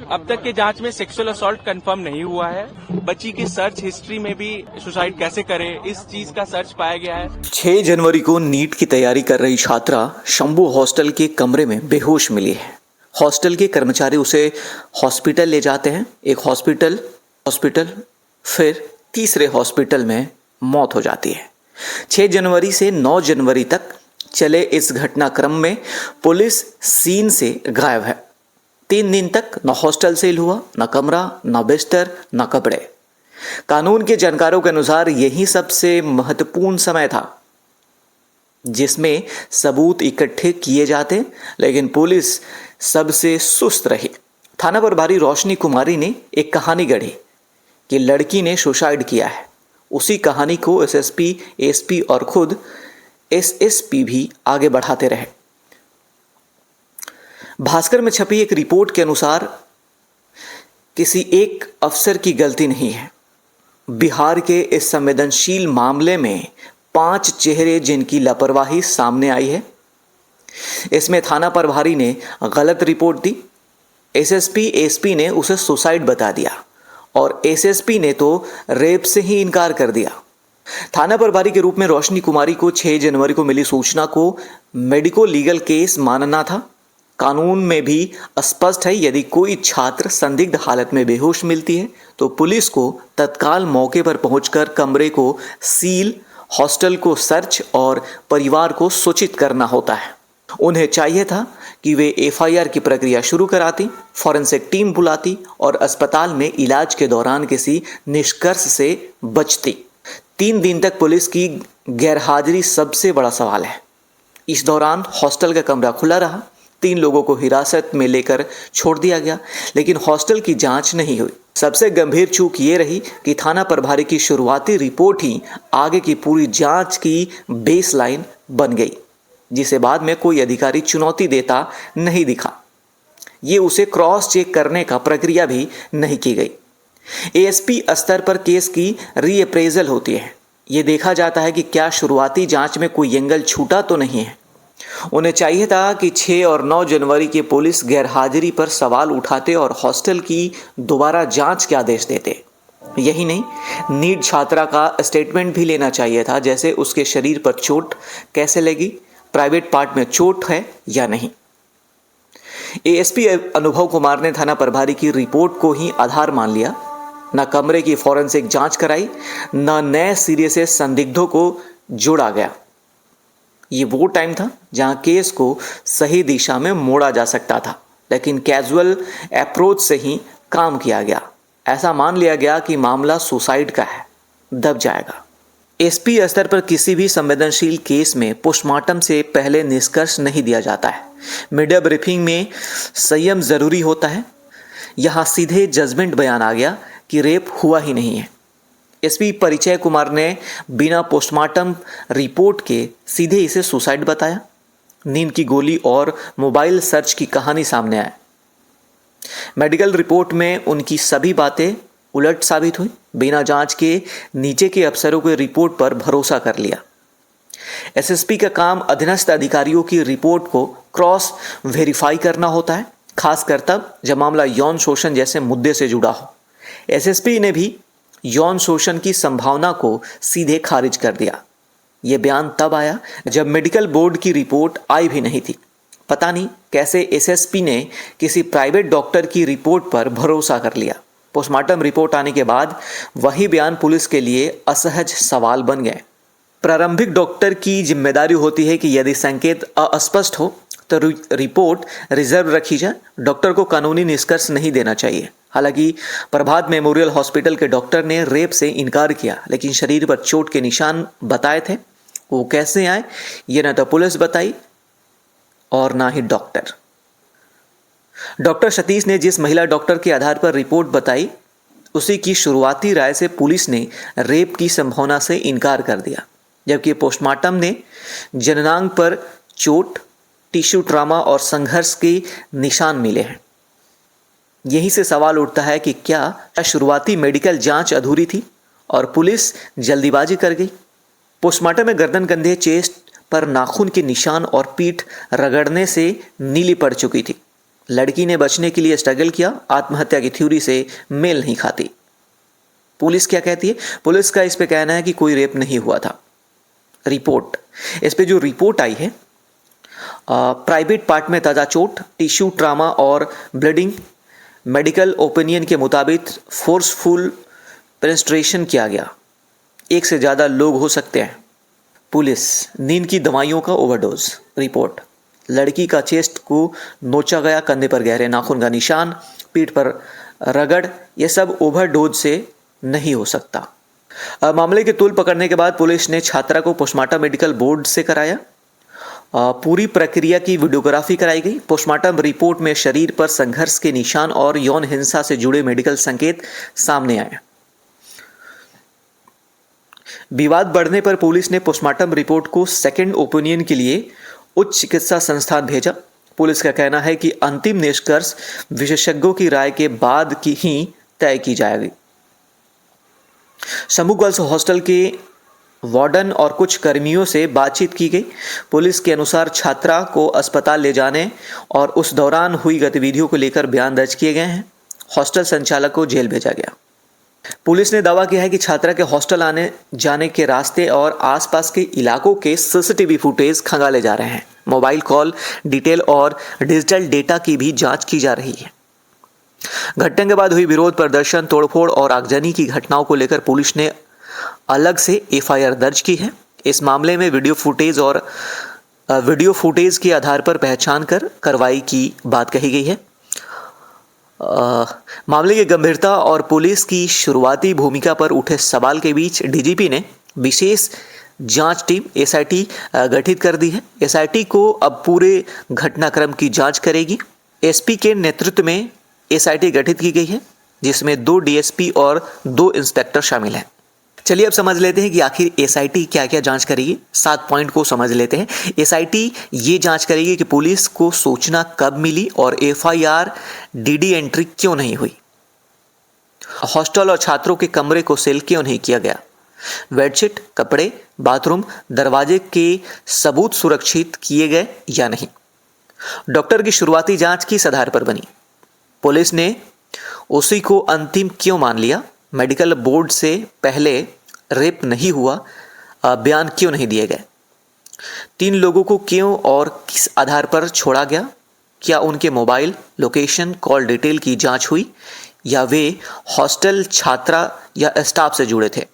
अब तक के जांच में सेक्सुअल असॉल्ट कंफर्म नहीं हुआ है। बच्ची की सर्च हिस्ट्री में भी सुसाइड कैसे करे इस चीज का सर्च पाया गया है। 6 जनवरी को नीट की तैयारी कर रही छात्रा शंभू हॉस्टल के कमरे में बेहोश मिली है। हॉस्टल के कर्मचारी उसे हॉस्पिटल ले जाते हैं। एक हॉस्पिटल फिर तीसरे हॉस्पिटल में मौत हो जाती है। 6 जनवरी से 9 जनवरी तक चले इस घटनाक्रम में पुलिस सीन से गायब है। 3 दिन तक न हॉस्टल सेल हुआ, न कमरा, न बिस्तर, न कपड़े। कानून के जानकारों के अनुसार यही सबसे महत्वपूर्ण समय था जिसमें सबूत इकट्ठे किए जाते, लेकिन पुलिस सबसे सुस्त रही। थाना प्रभारी रोशनी कुमारी ने एक कहानी गढ़ी कि लड़की ने सुसाइड किया है। उसी कहानी को एसएसपी, एसपी और खुद एसएसपी भी आगे बढ़ाते रहे। भास्कर में छपी एक रिपोर्ट के अनुसार किसी एक अफसर की गलती नहीं है। बिहार के इस संवेदनशील मामले में 5 चेहरे जिनकी लापरवाही सामने आई है। इसमें थाना प्रभारी ने गलत रिपोर्ट दी, एसएसपी, एसपी ने उसे सुसाइड बता दिया और एसएसपी ने तो रेप से ही इनकार कर दिया। थाना प्रभारी के रूप में रोशनी कुमारी को 6 जनवरी को मिली सूचना को मेडिको लीगल केस मानना था। कानून में भी स्पष्ट है, यदि कोई छात्र संदिग्ध हालत में बेहोश मिलती है तो पुलिस को तत्काल मौके पर पहुंचकर कमरे को सील, हॉस्टल को सर्च और परिवार को सूचित करना होता है। उन्हें चाहिए था कि वे एफआईआर की प्रक्रिया शुरू कराती, फॉरेंसिक टीम बुलाती और अस्पताल में इलाज के दौरान किसी निष्कर्ष से बचती। 3 दिन तक पुलिस की गैरहाजिरी सबसे बड़ा सवाल है। इस दौरान हॉस्टल का कमरा खुला रहा, 3 लोगों को हिरासत में लेकर छोड़ दिया गया, लेकिन हॉस्टल की जांच नहीं हुई। सबसे गंभीर चूक ये रही कि थाना प्रभारी की शुरुआती रिपोर्ट ही आगे की पूरी जांच की बेसलाइन बन गई, जिसे बाद में कोई अधिकारी चुनौती देता नहीं दिखा। ये उसे क्रॉस चेक करने का प्रक्रिया भी नहीं की गई। एएसपी स्तर पर केस की रीअप्रेजल होती है। ये देखा जाता है कि क्या शुरुआती जांच में कोई एंगल छूटा तो नहीं है। उन्हें चाहिए था कि 6 और 9 जनवरी के पुलिस गैरहाजिरी पर सवाल उठाते और हॉस्टल की दोबारा जांच के आदेश देते। यही नहीं, नीट छात्रा का स्टेटमेंट भी लेना चाहिए था, जैसे उसके शरीर पर चोट कैसे लगी, प्राइवेट पार्ट में चोट है या नहीं। एएसपी अनुभव कुमार ने थाना प्रभारी की रिपोर्ट को ही आधार मान लिया। न कमरे की फॉरेंसिक जांच कराई, न नए सिरे से संदिग्धों को जोड़ा गया। ये वो टाइम था जहां केस को सही दिशा में मोड़ा जा सकता था, लेकिन कैजुअल अप्रोच से ही काम किया गया। ऐसा मान लिया गया कि मामला सुसाइड का है, दब जाएगा। एसपी स्तर पर किसी भी संवेदनशील केस में पोस्टमार्टम से पहले निष्कर्ष नहीं दिया जाता है। मीडिया ब्रीफिंग में संयम जरूरी होता है। यहाँ सीधे जजमेंट बयान आ गया कि रेप हुआ ही नहीं है। एसपी परिचय कुमार ने बिना पोस्टमार्टम रिपोर्ट के सीधे इसे सुसाइड बताया। नींद की गोली और मोबाइल सर्च की कहानी सामने आई। मेडिकल रिपोर्ट में उनकी सभी बातें उलट साबित हुई। बिना जांच के नीचे के अफसरों के रिपोर्ट पर भरोसा कर लिया। एसएसपी का काम अधीनस्थ अधिकारियों की रिपोर्ट को क्रॉस वेरीफाई करना होता है, खासकर तब जब मामला यौन शोषण जैसे मुद्दे से जुड़ा हो। एसएसपी ने भी यौन शोषण की संभावना को सीधे खारिज कर दिया। यह बयान तब आया जब मेडिकल बोर्ड की रिपोर्ट आई भी नहीं थी। पता नहीं कैसे एसएसपी ने किसी प्राइवेट डॉक्टर की रिपोर्ट पर भरोसा कर लिया। पोस्टमार्टम रिपोर्ट आने के बाद वही बयान पुलिस के लिए असहज सवाल बन गए। प्रारंभिक डॉक्टर की जिम्मेदारी होती है कि यदि संकेत अस्पष्ट हो तो रिपोर्ट रिजर्व रखी जाए। डॉक्टर को कानूनी निष्कर्ष नहीं देना चाहिए। हालांकि प्रभात मेमोरियल हॉस्पिटल के डॉक्टर ने रेप से इनकार किया, लेकिन शरीर पर चोट के निशान बताए थे। वो कैसे आए ये न तो पुलिस बताई और ना ही डॉक्टर। डॉक्टर सतीश ने जिस महिला डॉक्टर के आधार पर रिपोर्ट बताई, उसी की शुरुआती राय से पुलिस ने रेप की संभावना से इनकार कर दिया, जबकि पोस्टमार्टम ने जननांग पर चोट, टिश्यू ट्रामा और संघर्ष के निशान मिले हैं। यहीं से सवाल उठता है कि क्या शुरुआती मेडिकल जांच अधूरी थी और पुलिस जल्दीबाजी कर गई। पोस्टमार्टम में गर्दन, कंधे, चेस्ट पर नाखून के निशान और पीठ रगड़ने से नीली पड़ चुकी थी। लड़की ने बचने के लिए स्ट्रगल किया, आत्महत्या की थ्योरी से मेल नहीं खाती। पुलिस क्या कहती है? पुलिस का इस पे कहना है कि कोई रेप नहीं हुआ था। रिपोर्ट, इस पे जो रिपोर्ट आई है, प्राइवेट पार्ट में ताज़ा चोट, टिश्यू ट्रामा और ब्लीडिंग, मेडिकल ओपिनियन के मुताबिक फोर्सफुल पेनिट्रेशन किया गया, एक से ज़्यादा लोग हो सकते हैं। पुलिस, नींद की दवाइयों का ओवरडोज। रिपोर्ट, लड़की का चेस्ट को नोचा गया, कंधे पर गहरे नाखून का निशान, पीठ पर रगड़, ये सब ओवरडोज से नहीं हो सकता। मामले के तूल पकड़ने के बाद पुलिस ने छात्रा को पोस्टमार्टम मेडिकल बोर्ड से कराया। पूरी प्रक्रिया की वीडियोग्राफी कराई गई। पोस्टमार्टम रिपोर्ट में शरीर पर संघर्ष के निशान और यौन हिंसा से जुड़े मेडिकल संकेत सामने आए। विवाद बढ़ने पर पुलिस ने पोस्टमार्टम रिपोर्ट को सेकंड ओपिनियन के लिए उच्च चिकित्सा संस्थान भेजा। पुलिस का कहना है कि अंतिम निष्कर्ष विशेषज्ञों की राय के बाद की ही तय की जाएगी। शंभू गर्ल्स हॉस्टल के वार्डन और कुछ कर्मियों से बातचीत की गई। पुलिस के अनुसार छात्रा को अस्पताल ले जाने और उस दौरान हुई गतिविधियों को लेकर बयान दर्ज किए गए हैं। हॉस्टल संचालक को जेल भेजा गया। पुलिस ने दावा किया है कि छात्रा के हॉस्टल आने जाने के रास्ते और आसपास के इलाकों के सीसीटीवी फुटेज खंगाले जा रहे हैं। मोबाइल कॉल डिटेल और डिजिटल डेटा की भी जांच की जा रही है। घटना के बाद हुई विरोध प्रदर्शन, तोड़फोड़ और आगजनी की घटनाओं को लेकर पुलिस ने अलग से एफआईआर दर्ज की है। इस मामले में वीडियो फुटेज के आधार पर पहचान कर कार्रवाई की बात कही गई है। मामले की गंभीरता और पुलिस की शुरुआती भूमिका पर उठे सवाल के बीच डीजीपी ने विशेष जांच टीम एसआईटी गठित कर दी है। एसआईटी को अब पूरे घटनाक्रम की जांच करेगी। एसपी के नेतृत्व में एसआईटी गठित की गई है, जिसमें 2 डीएसपी और 2 इंस्पेक्टर शामिल हैं। चलिए अब समझ लेते हैं कि आखिर एसआईटी क्या क्या जांच करेगी। 7 पॉइंट को समझ लेते हैं। एसआईटी ये जांच करेगी कि पुलिस को सूचना कब मिली और एफआईआर डीडी एंट्री क्यों नहीं हुई। हॉस्टल और छात्रों के कमरे को सील क्यों नहीं किया गया। बेडशीट, कपड़े, बाथरूम, दरवाजे के सबूत सुरक्षित किए गए या नहीं। डॉक्टर की शुरुआती जांच किस आधार पर बनी। पुलिस ने उसी को अंतिम क्यों मान लिया। मेडिकल बोर्ड से पहले रेप नहीं हुआ, बयान क्यों नहीं दिए गए। 3 लोगों को क्यों और किस आधार पर छोड़ा गया। क्या उनके मोबाइल, लोकेशन, कॉल डिटेल की जांच हुई या वे हॉस्टल छात्रा या स्टाफ से जुड़े थे।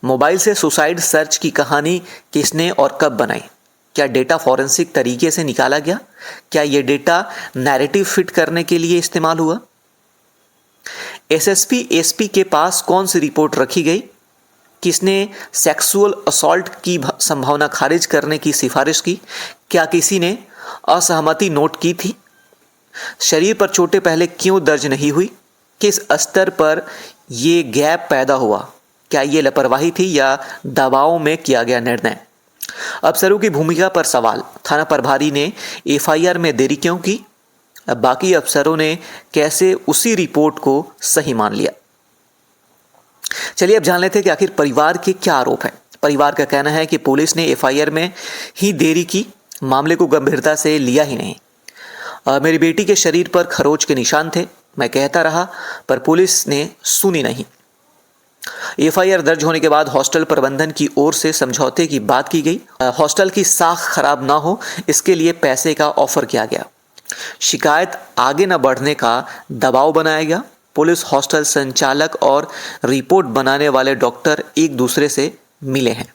मोबाइल से सुसाइड सर्च की कहानी किसने और कब बनाई। क्या डेटा फॉरेंसिक तरीके से निकाला गया। क्या यह डेटा नैरेटिव फिट करने के लिए इस्तेमाल हुआ। एसएसपी एसपी के पास कौन सी रिपोर्ट रखी गई। किसने सेक्सुअल असॉल्ट की संभावना खारिज करने की सिफारिश की। क्या किसी ने असहमति नोट की थी। शरीर पर चोटें पहले क्यों दर्ज नहीं हुई। किस स्तर पर यह गैप पैदा हुआ। क्या ये लापरवाही थी या दबाव में किया गया निर्णय। अफसरों की भूमिका पर सवाल। थाना प्रभारी ने एफआईआर में देरी क्यों की। बाकी अफसरों ने कैसे उसी रिपोर्ट को सही मान लिया। चलिए अब जान लेते हैं कि आखिर परिवार के क्या आरोप हैं। परिवार का कहना है कि पुलिस ने एफआईआर में ही देरी की, मामले को गंभीरता से लिया ही नहीं। मेरी बेटी के शरीर पर खरोच के निशान थे, मैं कहता रहा पर पुलिस ने सुनी नहीं। एफआईआर दर्ज होने के बाद हॉस्टल प्रबंधन की ओर से समझौते की बात की गई। हॉस्टल की साख खराब ना हो इसके लिए पैसे का ऑफर किया गया। शिकायत आगे न बढ़ने का दबाव बनाया गया। पुलिस, हॉस्टल संचालक और रिपोर्ट बनाने वाले डॉक्टर एक दूसरे से मिले हैं।